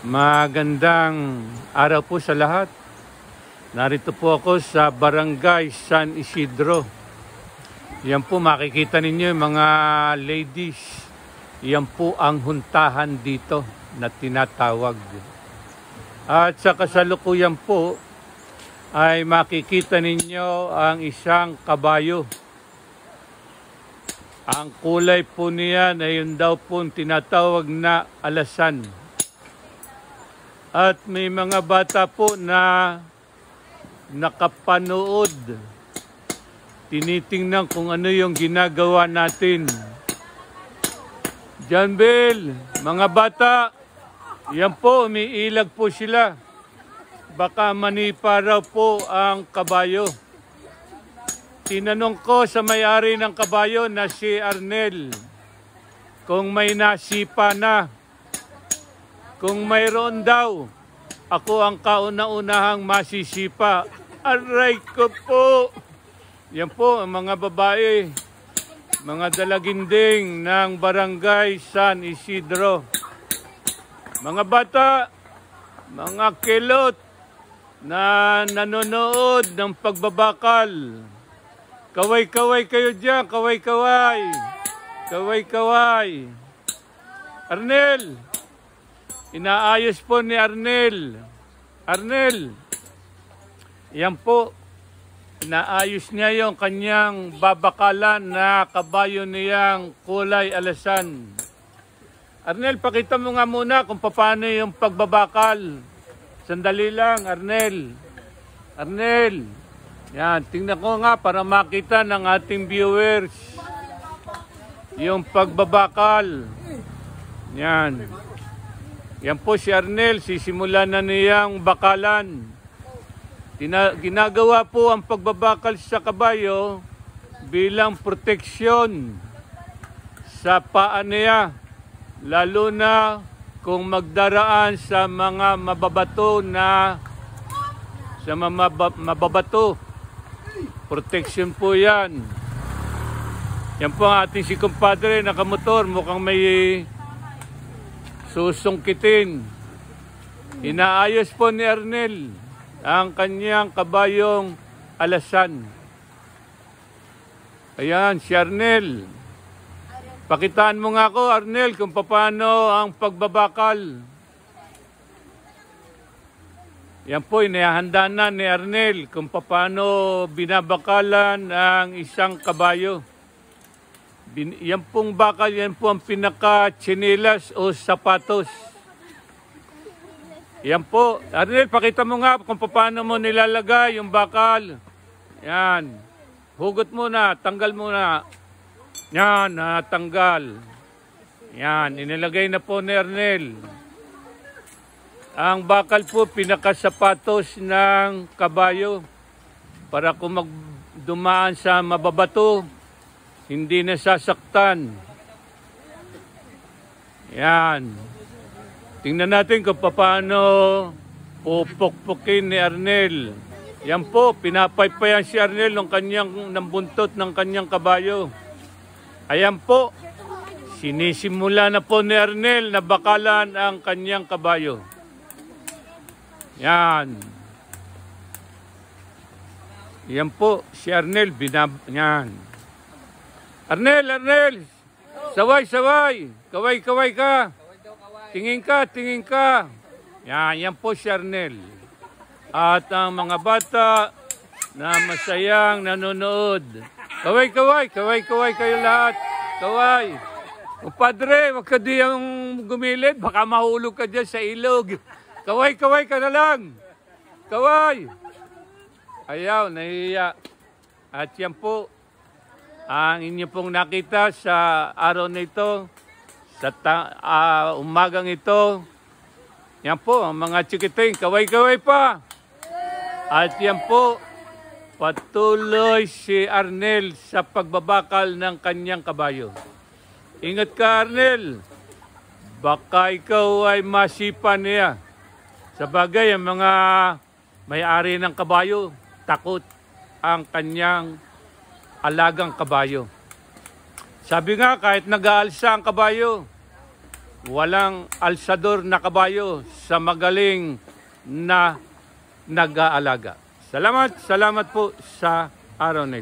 Magandang araw po sa lahat. Narito po ako sa Barangay San Isidro. Yan po makikita ninyo yung mga ladies. Yan po ang huntahan dito na tinatawag. At sa kasalukuyan po ay makikita ninyo ang isang kabayo. Ang kulay po niyan ay yun daw po tinatawag na alasan. At may mga bata po na nakapanood. Tinitingnan kung ano yung ginagawa natin. John Bill, mga bata, yan po, umiilag po sila. Baka manipa raw po ang kabayo. Tinanong ko sa may-ari ng kabayo na si Arnel kung may nasipa na. Kung mayroon daw, ako ang kauna-unahang masisipa. Aray ko po! Yan po ang mga babae, mga dalaginding ng Barangay San Isidro. Mga bata, mga kilot na nanonood ng pagbabakal. Kaway-kaway kayo dyan, kaway-kaway. Kaway-kaway. Arnel! Inaayos po ni Arnel. Arnel, yan po, inaayos niya yung kanyang babakalan na kabayo niyang kulay alasan. Arnel, pakita mo nga muna kung paano yung pagbabakal. Sandali lang, Arnel. Arnel, yan, tingnan ko nga para makita ng ating viewers yung pagbabakal. Yan. Yan po si Arnel, sisimula na niyang bakalan. Ginagawa po ang pagbabakal sa kabayo bilang proteksyon sa paa niya. Lalo na kung magdaraan sa mga mababato na mababato. Proteksyon po yan. Yan po ang ating si kumpadre nakamotor, mukhang may susungkitin. Inaayos po ni Arnel ang kanyang kabayong alasan. Ayan, si Arnel. Pakitaan mo nga ako, Arnel, kung paano ang pagbabakal. Yan po, inihahanda na ni Arnel kung paano binabakalan ang isang kabayo. Yan pong bakal, yan po ang pinaka-tsinelas o sapatos. Yan po. Arnel, pakita mo nga kung paano mo nilalagay yung bakal. Yan. Hugot muna, tanggal muna. Yan, natanggal. Yan, inilagay na po ni Arnel. Ang bakal po, pinaka-sapatos ng kabayo. Para kung magdumaan sa mababato, hindi nasasaktan. Yan. Tingnan natin kung paano pupukpukin ni Arnel. Yan po, pinapaypayan si Arnel ng buntot ng kanyang kabayo. Ayan po, sinisimula na po ni Arnel na bakalan ang kanyang kabayo. Yan. Yan po, si Arnel, yan. Arnel, saway, kaway ka. Tingin ka. Yan po si Arnel. At ang mga bata na masayang nanonood. Kaway kayo lahat. Kaway. Padre, wag ka diyang gumilid, baka mahulog ka dyan sa ilog. Kaway ka na lang. Kaway. Ayaw, nahihiya. At yan po, ang inyo pong nakita sa araw na ito, sa umagang ito, yan po, ang mga chikiting, kaway pa. At yan po, patuloy si Arnel sa pagbabakal ng kanyang kabayo. Ingat ka, Arnel. Baka ikaw ay masipa niya. Sa bagay, ang mga may-ari ng kabayo, takot ang kanyang alagang kabayo. Sabi nga, kahit nag-aalsa ang kabayo, walang alsador na kabayo sa magaling na nag-aalaga. Salamat po sa araw na ito.